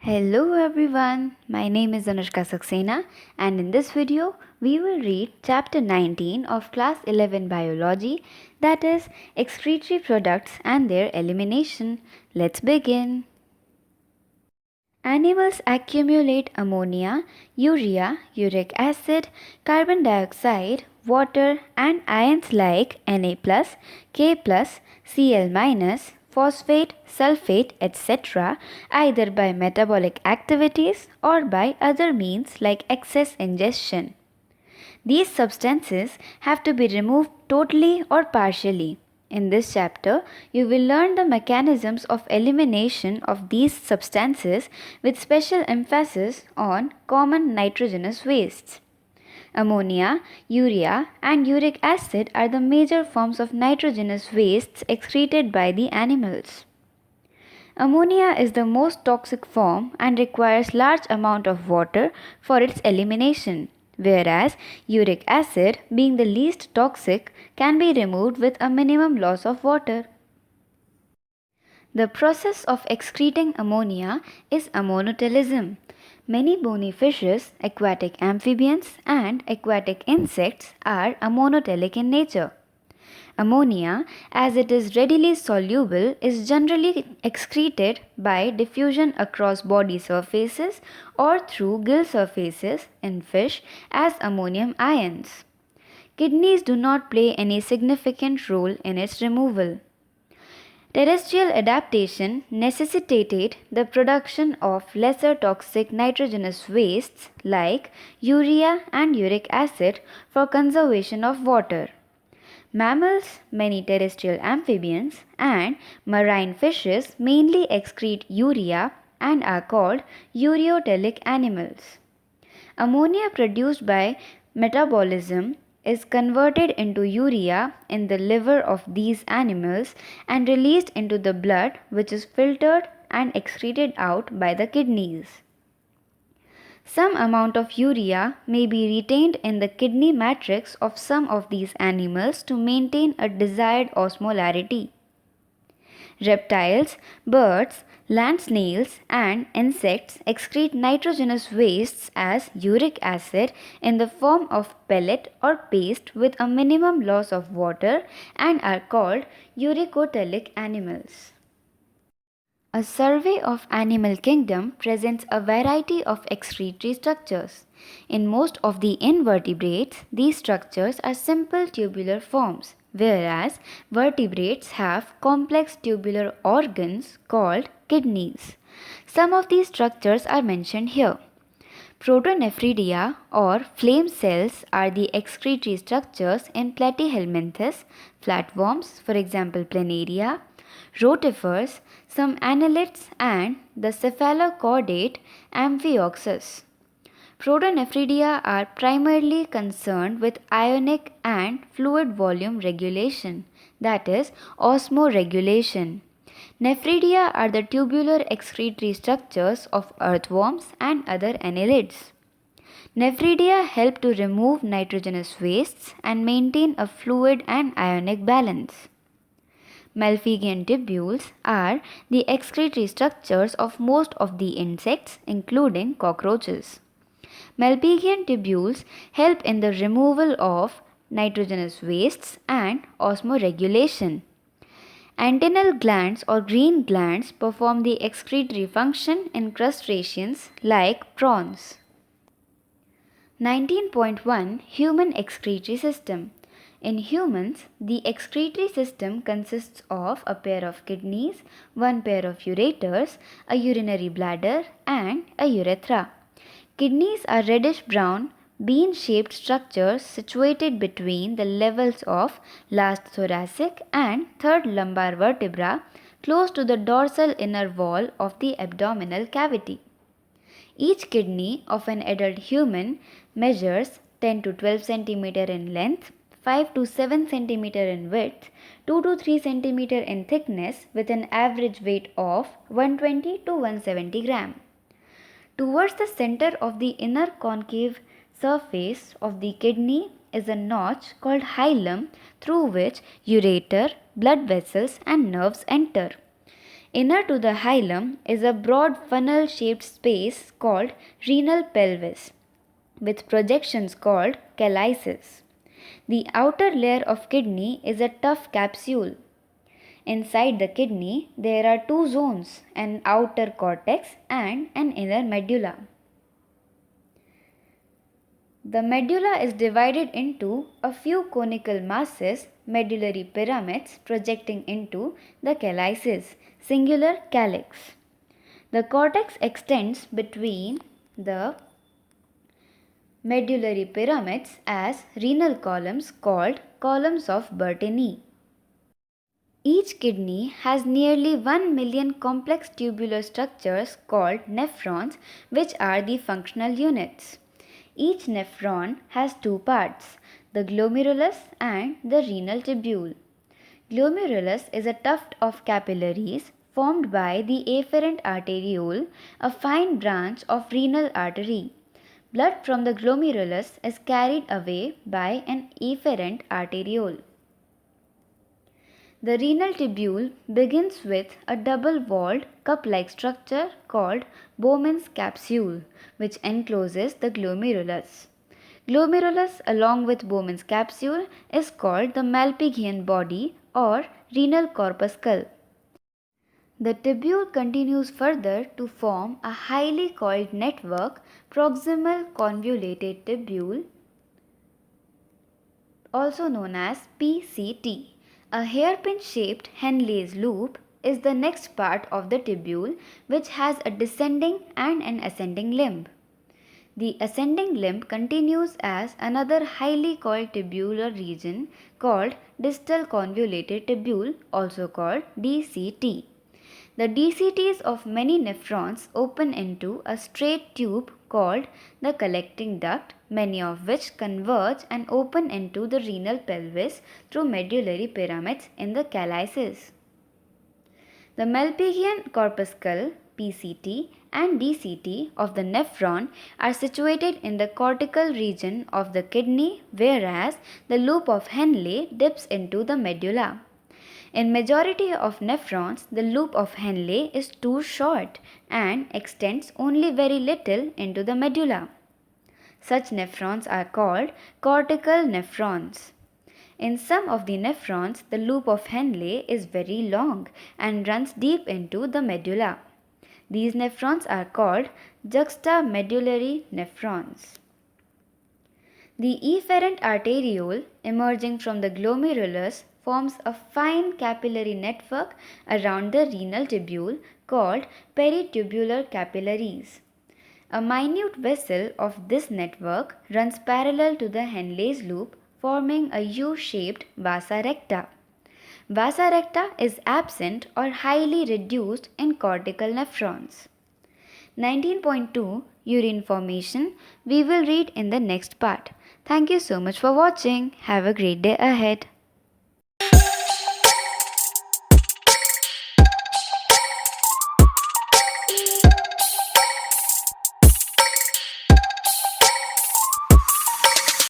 Hello everyone, my name is Anushka Saxena and in this video we will read chapter 19 of class 11 biology, that is excretory products and their elimination. Let's begin. Animals accumulate ammonia, urea, uric acid, carbon dioxide, water and ions like Na+, K+, Cl-, phosphate, sulfate, etc. either by metabolic activities or by other means like excess ingestion. These substances have to be removed totally or partially. In this chapter, you will learn the mechanisms of elimination of these substances with special emphasis on common nitrogenous wastes. Ammonia, urea, and uric acid are the major forms of nitrogenous wastes excreted by the animals. Ammonia is the most toxic form and requires large amount of water for its elimination, whereas uric acid, being the least toxic, can be removed with a minimum loss of water. The process of excreting ammonia is ammonotelism. Many bony fishes, aquatic amphibians, and aquatic insects are ammonotelic in nature. Ammonia, as it is readily soluble, is generally excreted by diffusion across body surfaces or through gill surfaces in fish as ammonium ions. Kidneys do not play any significant role in its removal. Terrestrial adaptation necessitated the production of lesser toxic nitrogenous wastes like urea and uric acid for conservation of water. Mammals, many terrestrial amphibians, and marine fishes mainly excrete urea and are called ureotelic animals. Ammonia produced by metabolism is converted into urea in the liver of these animals and released into the blood, which is filtered and excreted out by the kidneys. Some amount of urea may be retained in the kidney matrix of some of these animals to maintain a desired osmolarity. Reptiles, birds, land snails, and insects excrete nitrogenous wastes as uric acid in the form of pellet or paste with a minimum loss of water and are called uricotelic animals. A survey of animal kingdom presents a variety of excretory structures. In most of the invertebrates, these structures are simple tubular forms, whereas vertebrates have complex tubular organs called kidneys. Some of these structures are mentioned here. Protonephridia or flame cells are the excretory structures in Platyhelminthes, flatworms, for example Planaria, rotifers, some annelids and the cephalochordate Amphioxus. Protonephridia are primarily concerned with ionic and fluid volume regulation, that is, osmoregulation. Nephridia are the tubular excretory structures of earthworms and other annelids. Nephridia help to remove nitrogenous wastes and maintain a fluid and ionic balance. Malpighian tubules are the excretory structures of most of the insects, including cockroaches. Malpighian tubules help in the removal of nitrogenous wastes and osmoregulation. Antennal glands or green glands perform the excretory function in crustaceans like prawns. 19.1 Human excretory system. In humans, the excretory system consists of a pair of kidneys, one pair of ureters, a urinary bladder, and a urethra. Kidneys are reddish-brown, bean-shaped structures situated between the levels of last thoracic and third lumbar vertebra, close to the dorsal inner wall of the abdominal cavity. Each kidney of an adult human measures 10 to 12 cm in length, 5 to 7 cm in width, 2 to 3 cm in thickness with an average weight of 120 to 170 gram. Towards the center of the inner concave surface of the kidney is a notch called hilum through which ureter, blood vessels and nerves enter. Inner to the hilum is a broad funnel-shaped space called renal pelvis, with projections called calyces. The outer layer of kidney is a tough capsule. Inside the kidney, there are two zones, an outer cortex and an inner medulla. The medulla is divided into a few conical masses, medullary pyramids, projecting into the calyces, singular calyx. The cortex extends between the medullary pyramids as renal columns called columns of Bertini. Each kidney has nearly 1 million complex tubular structures called nephrons, which are the functional units. Each nephron has two parts, the glomerulus and the renal tibule. Glomerulus is a tuft of capillaries formed by the afferent arteriole, a fine branch of renal artery. Blood from the glomerulus is carried away by an afferent arteriole. The renal tibule begins with a double-walled cup-like structure called Bowman's capsule, which encloses the glomerulus. Glomerulus along with Bowman's capsule is called the Malpighian body or renal corpuscle. The tibule continues further to form a highly coiled network, proximal convoluted tibule, also known as PCT. A hairpin shaped Henle's loop is the next part of the tibule, which has a descending and an ascending limb. The ascending limb continues as another highly coiled tubular region called distal convoluted tibule, also called DCT. The DCTs of many nephrons open into a straight tube called the collecting duct, many of which converge and open into the renal pelvis through medullary pyramids in the calyces. The Malpighian corpuscle, PCT, and DCT of the nephron are situated in the cortical region of the kidney, whereas the loop of Henle dips into the medulla. In majority of nephrons, the loop of Henle is too short and extends only very little into the medulla. Such nephrons are called cortical nephrons. In some of the nephrons, the loop of Henle is very long and runs deep into the medulla. These nephrons are called juxtamedullary nephrons. The efferent arteriole emerging from the glomerulus forms a fine capillary network around the renal tibule called peritubular capillaries. A minute vessel of this network runs parallel to the Henle's loop, forming a U-shaped vasa recta. Vasa recta is absent or highly reduced in cortical nephrons. 19.2 Urine formation we will read in the next part. Thank you so much for watching. Have a great day ahead.